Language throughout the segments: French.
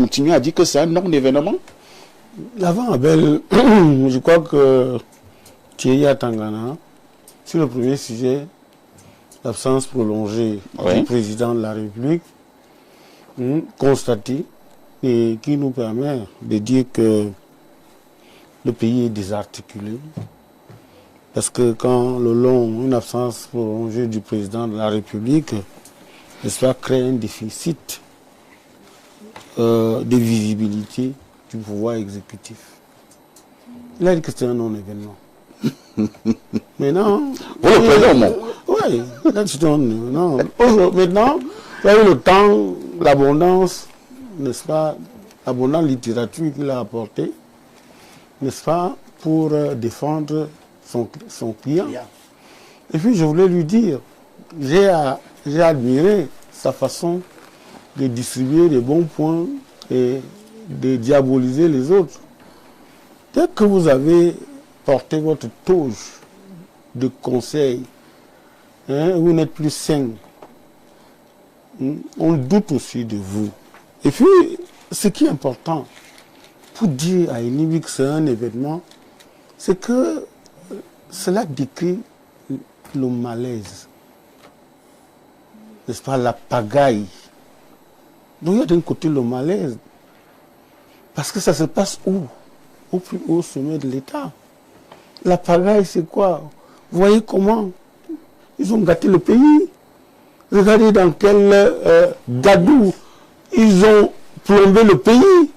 continuez à dire que c'est un non-événement? L'avant Abel, je crois que Thierry Atangana, sur le premier sujet, l'absence prolongée du président de la République, constatée, et qui nous permet de dire que le pays est désarticulé. Parce que quand une absence prolongée du président de la République, n'est-ce pas, crée un déficit de visibilité du pouvoir exécutif. Il a dit que c'était un non-événement. Maintenant... Pour le président, oui, c'est un non. Maintenant, il y a eu le temps, l'abondance, n'est-ce pas, l'abondante littérature qu'il a apportée, n'est-ce pas, pour défendre son client. Et puis je voulais lui dire, j'ai admiré sa façon de distribuer les bons points et de diaboliser les autres. Dès que vous avez porté votre toge de conseil, vous n'êtes plus sain, on doute aussi de vous. Et puis, ce qui est important pour dire à Enibi que c'est un événement, c'est que cela décrit le malaise, n'est-ce pas, la pagaille. Donc il y a d'un côté le malaise, parce que ça se passe où? Au plus haut sommet de l'État. La pagaille, c'est quoi? Vous voyez comment ils ont gâté le pays. Regardez dans quel gadou ils ont plombé le pays.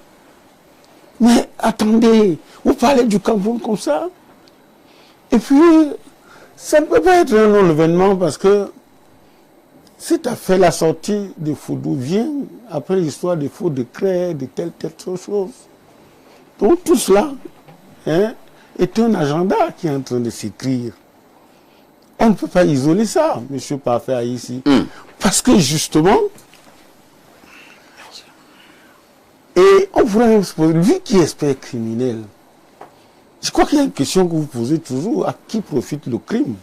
Mais attendez, vous parlez du Cameroun comme ça? Et puis, ça ne peut pas être un non-événement parce que cette affaire, la sortie de Foudou vient après l'histoire des faux décrets, de telle chose. Donc tout cela est un agenda qui est en train de s'écrire. On ne peut pas isoler ça, M. Parfait ici. Parce que justement, et on pourrait se poser, lui qui est expert criminel, je crois qu'il y a une question que vous posez toujours, à qui profite le crime?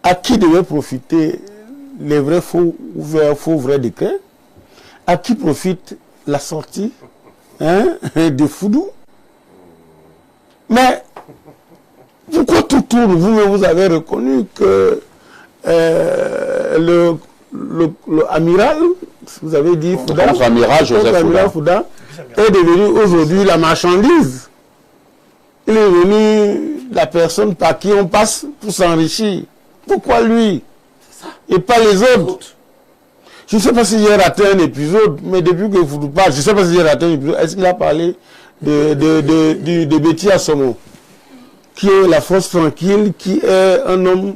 À qui devait profiter les vrais faux vrais décrets? À qui profite la sortie de Foudou? Mais pourquoi tout tourne? Vous avez reconnu que le amiral, vous avez dit Fouda, Fouda est devenu aujourd'hui la marchandise. Il est devenu la personne par qui on passe pour s'enrichir. Pourquoi lui et pas les autres? Je ne sais pas si j'ai raté un épisode, mais depuis que vous parlez, je ne sais pas si j'ai raté un épisode. Est-ce qu'il a parlé de Betty Assomo, qui est la force tranquille, qui est un homme,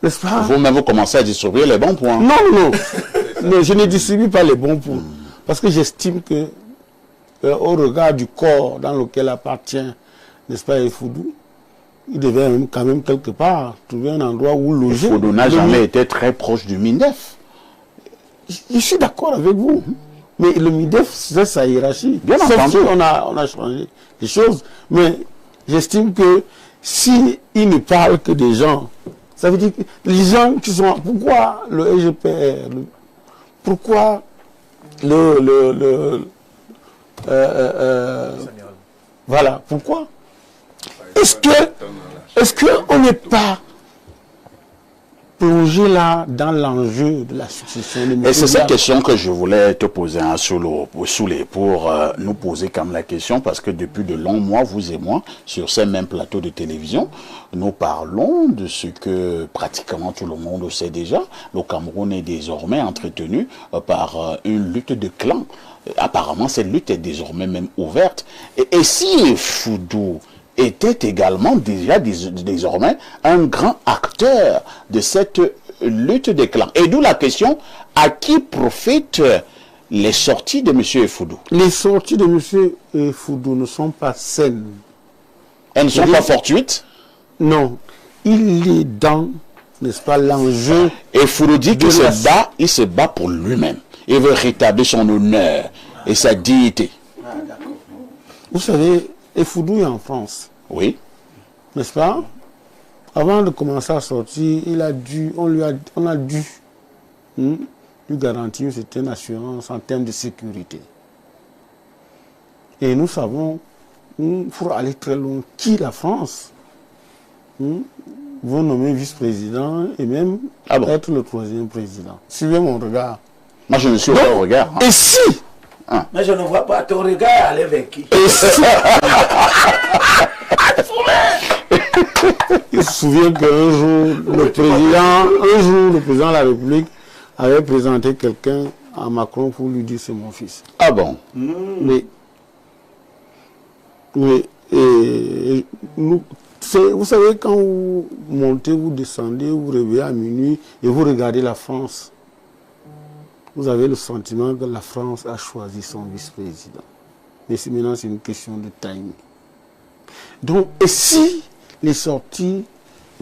n'est-ce pas? Vous-même, vous commencez à distribuer les bons points. Non, je ne distribue pas les bons points. Parce que j'estime que, au regard du corps dans lequel appartient, n'est-ce pas, Foudou, il devait même, quand même quelque part trouver un endroit où loger. Foudou n'a jamais été très proche du MINDEF. Je suis d'accord avec vous. Mais le MIDEF, c'est sa hiérarchie. Bien entendu. On a changé des choses. Mais j'estime que s'il ne parle que des gens, ça veut dire que les gens qui sont... Pourquoi le EGPR? Pourquoi voilà, pourquoi? Est-ce qu'on n'est pas plongé là dans l'enjeu de la succession de M. Et c'est cette question que je voulais te poser pour nous poser comme la question, parce que depuis de longs mois, vous et moi, sur ces mêmes plateaux de télévision, nous parlons de ce que pratiquement tout le monde sait déjà. Le Cameroun est désormais entretenu par une lutte de clans. Apparemment, cette lutte est désormais même ouverte. Et si Foudou était également déjà désormais un grand acteur de cette lutte des clans. Et d'où la question, à qui profitent les sorties de M. Foudou? Les sorties de M. Foudou ne sont pas saines. Elles ne sont pas fortuites? Non. Il est dans, n'est-ce pas, l'enjeu. Et Foudou dit qu'il se bat pour lui-même. Il veut rétablir son honneur et sa dignité. Vous savez, Foudou est en France. Oui. N'est-ce pas? Avant de commencer à sortir, on a dû lui garantir une certaine assurance en termes de sécurité. Et nous savons, pour aller très loin, qui la France vont nommer vice-président et même être le 3e président. Suivez mon regard. Moi, je ne suis pas au regard. Et si Mais je ne vois pas ton regard aller vers qui. Et si il se souvient qu'un jour, le président de la République avait présenté quelqu'un à Macron pour lui dire c'est mon fils. Ah bon? Mais vous savez, quand vous montez, vous descendez, vous réveillez à minuit et vous regardez la France, vous avez le sentiment que la France a choisi son vice-président. Mais maintenant, c'est une question de timing. Donc, et si les sorties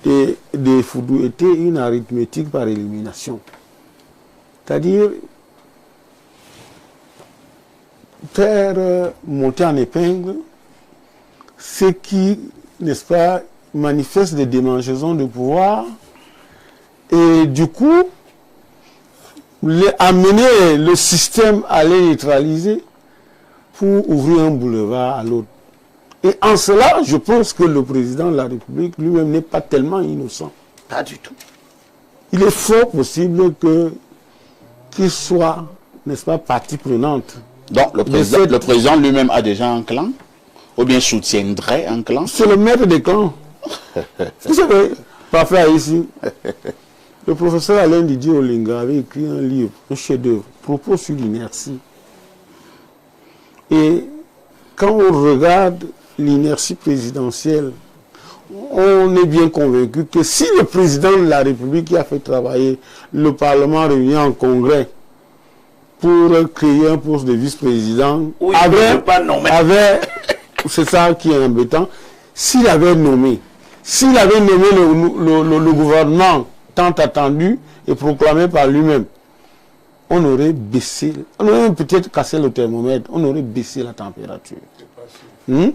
des Foudou étaient une arithmétique par élimination, c'est-à-dire faire monter en épingle ce qui, n'est-ce pas, manifeste des démangeaisons de pouvoir et du coup amener le système à les neutraliser pour ouvrir un boulevard à l'autre. Et en cela, je pense que le président de la République lui-même n'est pas tellement innocent. Pas du tout. Il est fort possible qu'il soit, n'est-ce pas, partie prenante. Donc le président lui-même a déjà un clan? Ou bien soutiendrait un clan? C'est le maître des clans. Vous savez, parfait ici. Le professeur Alain Didier Olinga avait écrit un livre, un chef-d'œuvre, propos sur l'inertie. Et quand on regarde l'inertie présidentielle, on est bien convaincu que si le président de la République qui a fait travailler le Parlement réuni en congrès pour créer un poste de vice-président, c'est ça qui est embêtant, s'il avait nommé le gouvernement tant attendu et proclamé par lui-même, on aurait baissé, on aurait peut-être cassé le thermomètre, on aurait baissé la température. Mais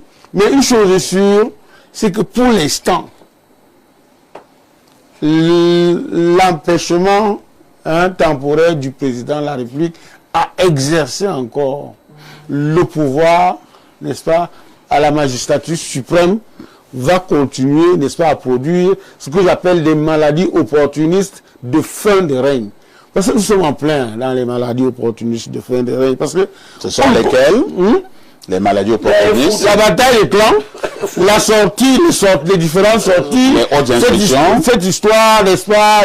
une chose est sûre, c'est que pour l'instant, l'empêchement temporaire du président de la République à exercer encore le pouvoir, n'est-ce pas, à la magistrature suprême, va continuer, n'est-ce pas, à produire ce que j'appelle des maladies opportunistes de fin de règne. Parce que nous sommes en plein dans les maladies opportunistes de fin de règne. Parce que ce sont lesquelles? Les maladies opportunistes. La bataille des clans, la sortie, les différentes sorties, cette histoire, n'est-ce pas,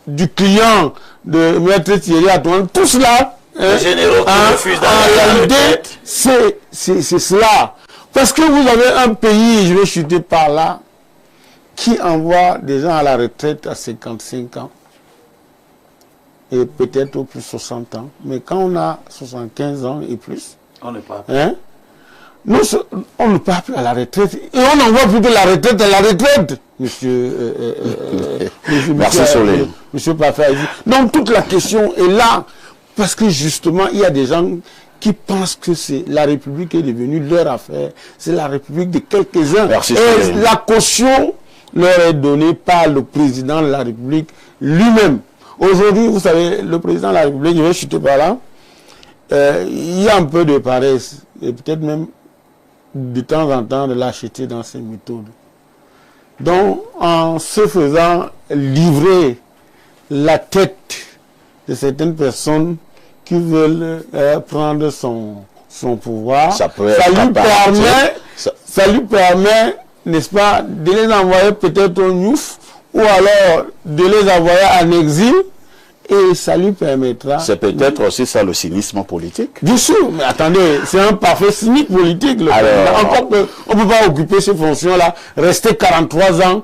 du client de Maître Thierry Antoine, tout cela, en réalité, c'est cela. Parce que vous avez un pays, je vais chuter par là, qui envoie des gens à la retraite à 55 ans. Et peut-être au plus 60 ans. Mais quand on a 75 ans et plus, on ne part pas. On ne part plus à la retraite. Et on envoie plutôt la retraite à la retraite, monsieur Solé. Monsieur Parfait. Donc toute la question est là. Parce que justement, il y a des gens qui pensent que c'est la République qui est devenue leur affaire. C'est la République de quelques-uns. Et la caution leur est donnée par le président de la République lui-même. Aujourd'hui, vous savez, le président de la République, je vais chuter par là, il y a un peu de paresse, et peut-être même de temps en temps de lâcheté dans ses méthodes. Donc, en se faisant livrer la tête de certaines personnes qui veulent prendre son pouvoir, ça lui permet, n'est-ce pas, de les envoyer peut-être au Niouf, ou alors de les envoyer en exil, et ça lui permettra... C'est peut-être aussi ça le cynisme politique. Bien sûr, mais attendez, c'est un parfait cynique politique. Encore qu'on ne peut pas occuper ces fonctions-là, rester 43 ans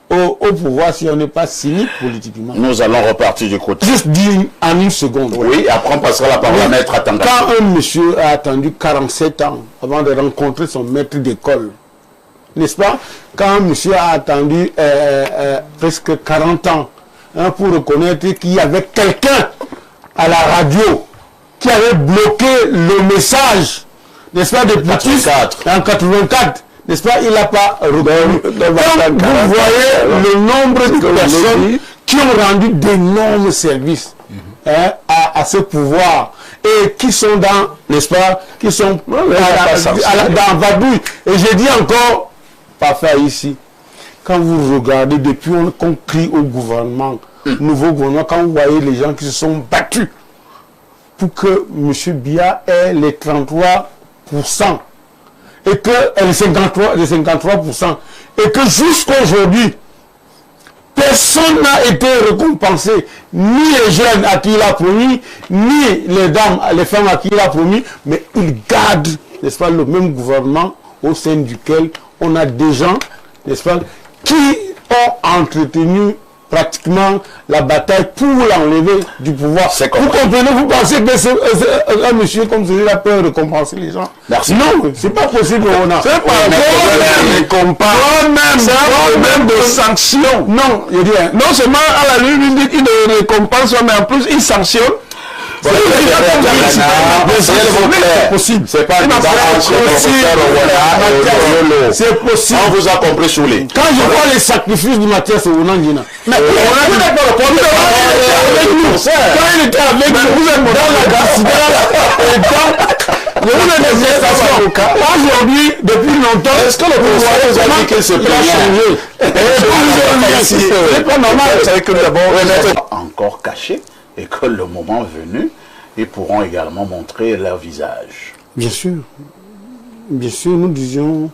au pouvoir si on n'est pas cynique politiquement. Nous allons repartir du côté. Juste dire en une seconde. Oui, après on passera la parole à Maître Atanga. Quand un monsieur a attendu 47 ans avant de rencontrer son maître d'école, n'est-ce pas? Quand un monsieur a attendu presque 40 ans pour reconnaître qu'il y avait quelqu'un à la radio qui avait bloqué le message, n'est-ce pas, de Poutis en 84, n'est-ce pas, il n'a pas reconnu. Donc vous voyez le nombre de personnes qui ont rendu d'énormes services à ce pouvoir et qui sont dans, n'est-ce pas, qui sont dans Vadouille. Et je dis encore, pas faire ici, quand vous regardez, depuis qu'on crie au gouvernement, nouveau gouvernement, quand vous voyez les gens qui se sont battus pour que M. Biya ait les 33% et que les 53%, et que jusqu'à aujourd'hui, personne n'a été récompensé, ni les jeunes à qui il a promis, ni les dames, les femmes à qui il a promis, mais il garde, n'est-ce pas, le même gouvernement au sein duquel on a des gens, n'est-ce pas, qui ont entretenu pratiquement la bataille pour l'enlever du pouvoir. Vous comprenez, vous pensez que c'est un monsieur comme celui-là peut récompenser les gens? Merci. Non, c'est pas possible. C'est pas même de sanctions. Non, je dis, non seulement à la limite, il ne récompense, mais en plus il sanctionne. C'est possible. C'est pas c'est possible. On vous a compris sous les. Quand je vois les sacrifices de Mathias Ounangina, mais quand il était avec nous, vous êtes dans la gare, aujourd'hui, depuis longtemps, est-ce que le président vous a dit qu'il se plaignait? C'est pas normal. C'est que d'abord, encore caché. Et que le moment venu, ils pourront également montrer leur visage. Bien sûr, nous disions,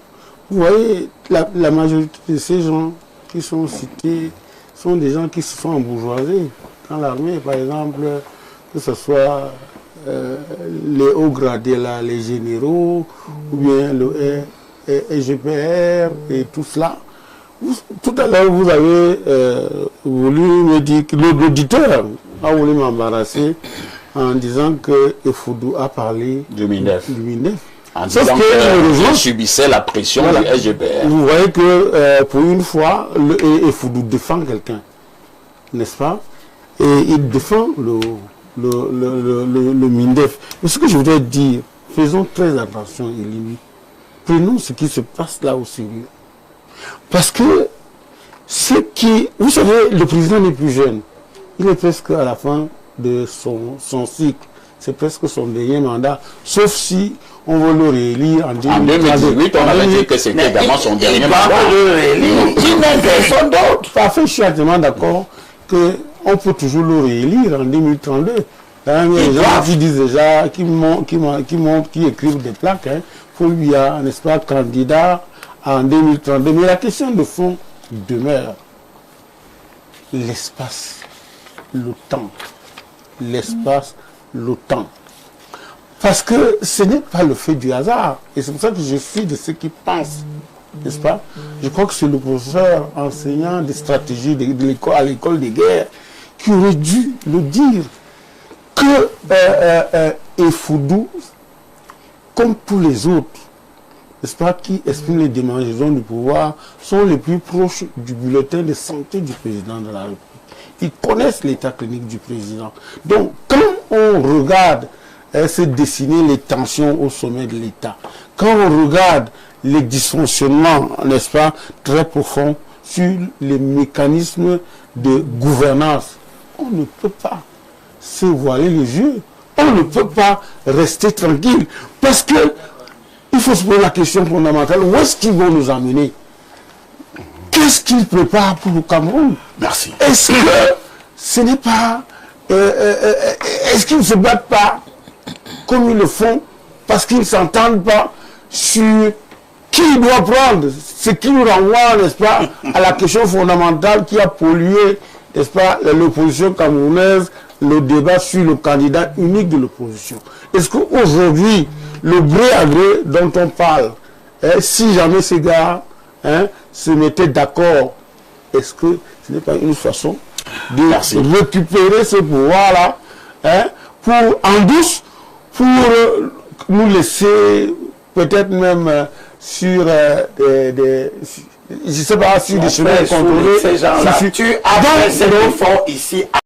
vous voyez, la majorité de ces gens qui sont cités sont des gens qui se sont embourgeoisés. Dans l'armée, par exemple, que ce soit les hauts gradés, là, les généraux, ou bien le EGPR et tout cela. Tout à l'heure, vous avez voulu me dire que l'auditeur a voulu m'embarrasser en disant que Effoudou a parlé du MINDEF. En sauf disant que subissait la pression du SGPR. Vous voyez que pour une fois, Effoudou défend quelqu'un, n'est-ce pas? Et il défend le MINDEF. Mais ce que je voudrais dire, faisons très attention, Elimi. Prenons ce qui se passe là au sérieux. Parce que vous savez, le président n'est plus jeune. Il est presque à la fin de son cycle. C'est presque son dernier mandat. Sauf si on veut le réélire en 2018. On avait dit que c'était également son dernier mandat. Il n'a personne d'autre. Parfait, je suis entièrement d'accord qu'on peut toujours le réélire en 2032. Il y a des gens qui disent déjà, qui écrivent des plaques, pour lui, n'est-ce pas, candidat en 2032. Mais la question de fond demeure l'espace, le temps. L'espace, le temps. Parce que ce n'est pas le fait du hasard. Et c'est pour ça que je suis de ceux qui pensent, n'est-ce pas? Je crois que c'est le professeur enseignant des stratégies à l'école des guerres qui aurait dû le dire que Effoudou, comme tous les autres, n'est-ce pas, qui expriment les démangeaisons du pouvoir, sont les plus proches du bulletin de santé du président de la République. Ils connaissent l'état clinique du président. Donc, quand on regarde se dessiner les tensions au sommet de l'État, quand on regarde les dysfonctionnements, n'est-ce pas, très profonds sur les mécanismes de gouvernance, on ne peut pas se voiler les yeux. On ne peut pas rester tranquille. Parce que il faut se poser la question fondamentale, où est-ce qu'ils vont nous emmener? Qu'est-ce qu'ils préparent pour le Cameroun? Merci. Est-ce que ce n'est pas... est-ce qu'ils ne se battent pas comme ils le font parce qu'ils ne s'entendent pas sur qui doit prendre? Ce qui nous renvoie, n'est-ce pas, à la question fondamentale qui a pollué, n'est-ce pas, l'opposition camerounaise, le débat sur le candidat unique de l'opposition. Est-ce qu'aujourd'hui, le gré à gré dont on parle, si jamais ces gars se mettaient d'accord, est-ce que ce n'est pas une façon de récupérer ce pouvoir-là pour en douce, pour nous laisser peut-être même sur je ne sais pas, sur des chemins contrôlés. Ces gens-là, tu as fait cet effort ici.